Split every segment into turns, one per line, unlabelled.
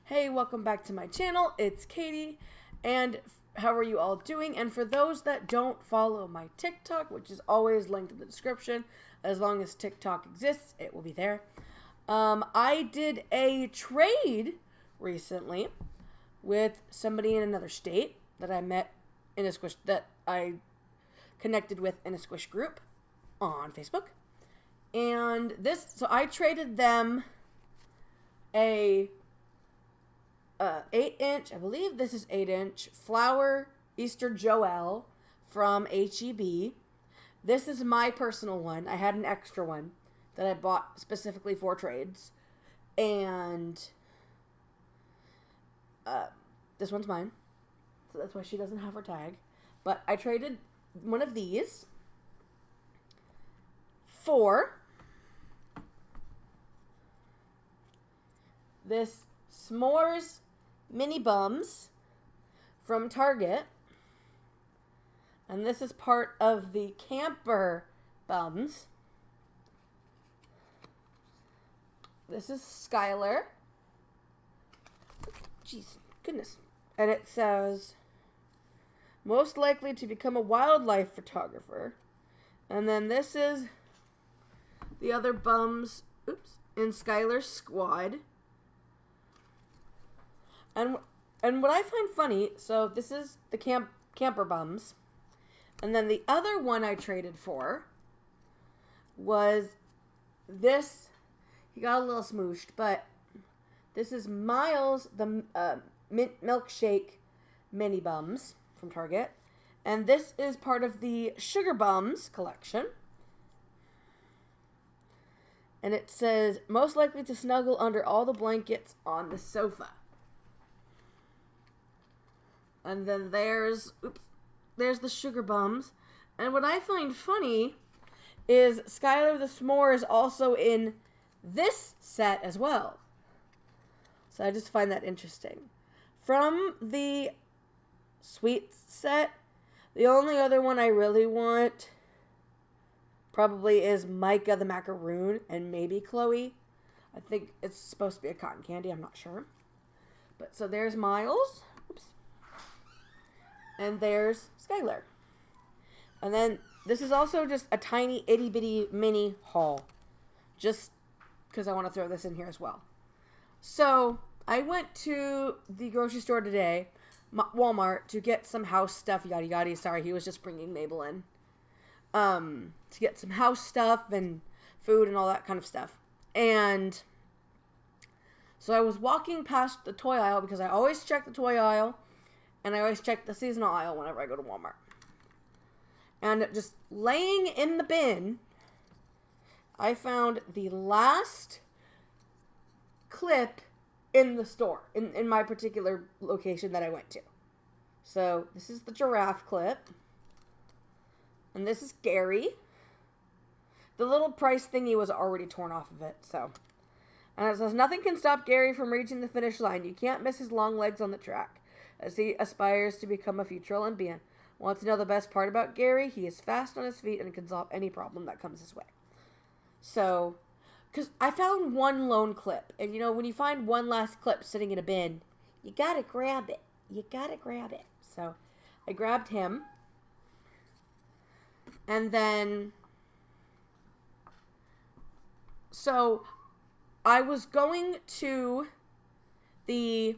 Hey, welcome back to my channel. It's Katie, and how are you all doing? And for those that don't follow my TikTok, which is always linked in the description, as long as TikTok exists, it will be there. I did a trade recently with somebody in another state that I met in a Squish, that I connected with in a Squish group on Facebook. And so I traded them a 8-inch, I believe this is 8-inch, flower Easter Joel from HEB. This is my personal one. I had an extra one that I bought specifically for trades. And this one's mine. So that's why she doesn't have her tag. But I traded one of these for this S'mores mini bums from Target. And this is part of the camper bums. This is Skylar. Jeez, goodness. And it says, most likely to become a wildlife photographer. And then this is the other bums, in Skylar's squad. And what I find funny, so this is the camper bums. And then the other one I traded for was this. He got a little smooshed, but this is Miles, the mint milkshake mini bums from Target. And this is part of the Sugar Bums collection. And it says, most likely to snuggle under all the blankets on the sofa. And then there's the Sugar Bums. And what I find funny is Skylar the S'more is also in this set as well. So I just find that interesting. From the sweets set, the only other one I really want probably is Micah the Macaroon and maybe Chloe. I think it's supposed to be a cotton candy. I'm not sure. But so there's Miles. And there's Skylar. And then this is also just a tiny itty bitty mini haul. Just because I want to throw this in here as well. So I went to the grocery store today, Walmart, to get some house stuff, yada yada. Sorry, he was just bringing Mabel in. To get some house stuff and food and all that kind of stuff. And so I was walking past the toy aisle because I always check the toy aisle. And I always check the seasonal aisle whenever I go to Walmart. And just laying in the bin, I found the last clip in the store, in my particular location that I went to. So this is the giraffe clip. And this is Gary. The little price thingy was already torn off of it, so. And it says, nothing can stop Gary from reaching the finish line. You can't miss his long legs on the track as he aspires to become a future Olympian. Want to know the best part about Gary? He is fast on his feet and can solve any problem that comes his way. So, because I found one lone clip. And, you know, when you find one last clip sitting in a bin, you gotta grab it. You gotta grab it. So, I grabbed him. And then, so, I was going to the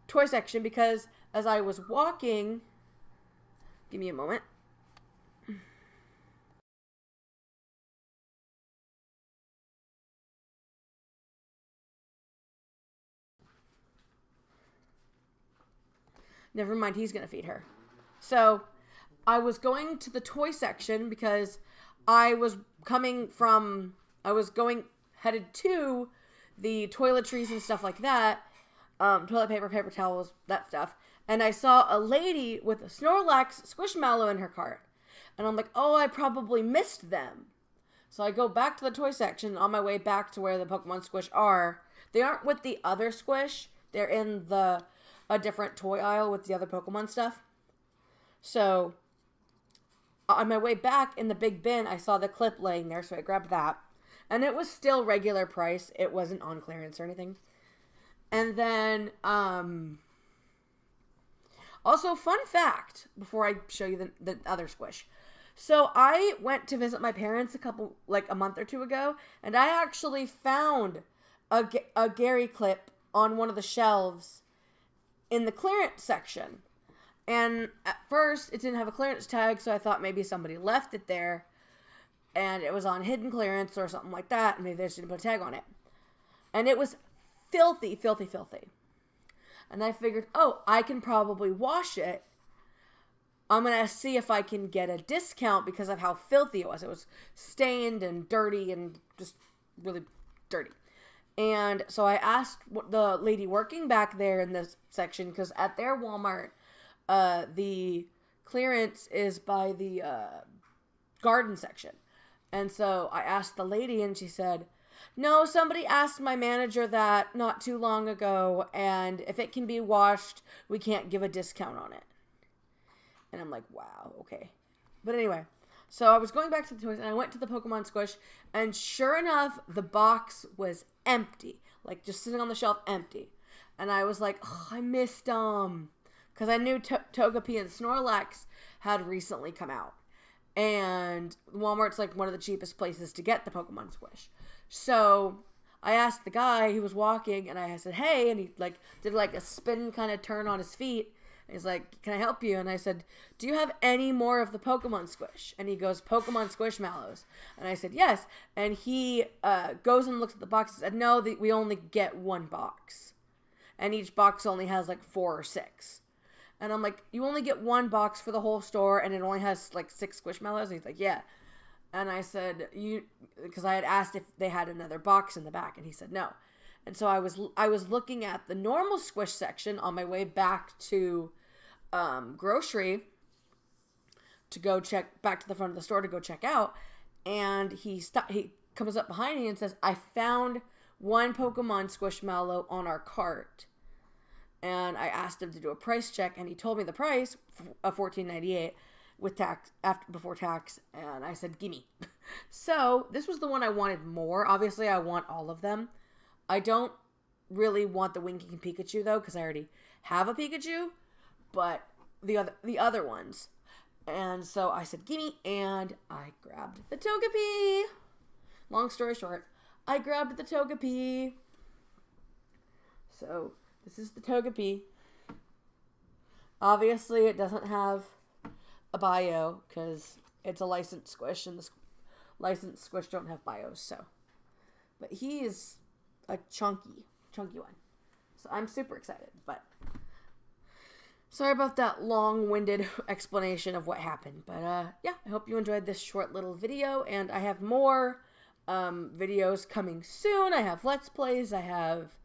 toy section because as I was walking, give me a moment. Never mind, he's going to feed her. So I was going to the toy section because I was headed to the toiletries and stuff like that. Toilet paper, paper towels, that stuff. And I saw a lady with a Snorlax Squishmallow in her cart. And I'm like, oh, I probably missed them. So I go back to the toy section on my way back to where the Pokemon Squish are. They aren't with the other Squish. They're in a different toy aisle with the other Pokemon stuff. So on my way back in the big bin, I saw the clip laying there, so I grabbed that. And it was still regular price. It wasn't on clearance or anything. And then, also, fun fact, before I show you the other Squish. So I went to visit my parents a month or two ago, and I actually found a Gary clip on one of the shelves in the clearance section. And at first, it didn't have a clearance tag, so I thought maybe somebody left it there, and it was on hidden clearance or something like that, and maybe they just didn't put a tag on it. And it was filthy, filthy, filthy. And I figured, oh, I can probably wash it. I'm going to see if I can get a discount because of how filthy it was. It was stained and dirty and just really dirty. And so I asked the lady working back there in this section, because at their Walmart, the clearance is by the garden section. And so I asked the lady, and she said, no, somebody asked my manager that not too long ago, and if it can be washed, we can't give a discount on it. And I'm like, wow, okay. But anyway, so I was going back to the toys, and I went to the Pokemon Squish, and sure enough, the box was empty. Like, just sitting on the shelf, empty. And I was like, oh, I missed them. Because I knew Togepi and Snorlax had recently come out. And Walmart's like one of the cheapest places to get the Pokemon Squish. So I asked the guy who was walking, and I said, hey, and he did a spin kind of turn on his feet. And he's like, can I help you? And I said, do you have any more of the Pokemon Squish? And he goes, Pokemon Squishmallows. And I said, yes. And he goes and looks at the box and said, no, we only get one box. And each box only has 4 or 6. And I'm like, you only get one box for the whole store, and it only has 6 Squishmallows? And he's like, yeah. And I said, because I had asked if they had another box in the back, and he said no. And so I was looking at the normal Squish section on my way back to grocery to go check back to the front of the store to go check out, and he comes up behind me and says, I found one Pokemon Squishmallow on our cart. And I asked him to do a price check, and he told me the price of $14.98 with tax before tax, and I said, gimme. So this was the one I wanted more. Obviously, I want all of them. I don't really want the Winking Pikachu though, because I already have a Pikachu, but the other ones. And so I said, gimme, and I grabbed the Togepi. Long story short, I grabbed the Togepi. So this is the Togepi. Obviously, it doesn't have a bio because it's a licensed Squish, and the licensed Squish don't have bios. So, but he is a chunky one. So I'm super excited. But sorry about that long-winded explanation of what happened. But yeah, I hope you enjoyed this short little video, and I have more videos coming soon. I have Let's Plays. I have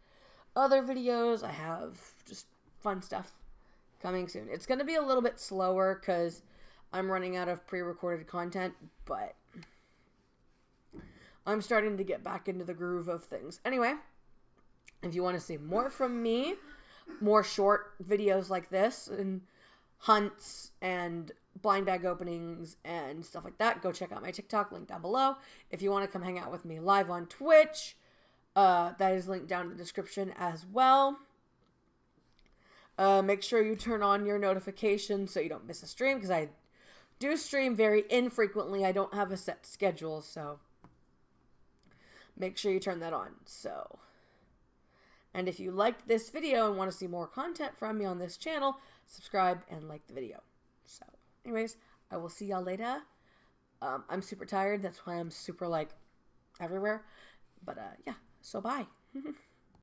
other videos. I have just fun stuff coming soon. It's going to be a little bit slower because I'm running out of pre-recorded content, but I'm starting to get back into the groove of things. Anyway, if you want to see more from me, more short videos like this, and hunts and blind bag openings and stuff like that, go check out my TikTok, link down below. If you want to come hang out with me live on Twitch, that is linked down in the description as well. Make sure you turn on your notifications so you don't miss a stream, because I do stream very infrequently. I don't have a set schedule, so make sure you turn that on. So, and if you liked this video and want to see more content from me on this channel, subscribe and like the video. So, anyways, I will see y'all later. I'm super tired. That's why I'm super, everywhere. But, yeah. So, bye.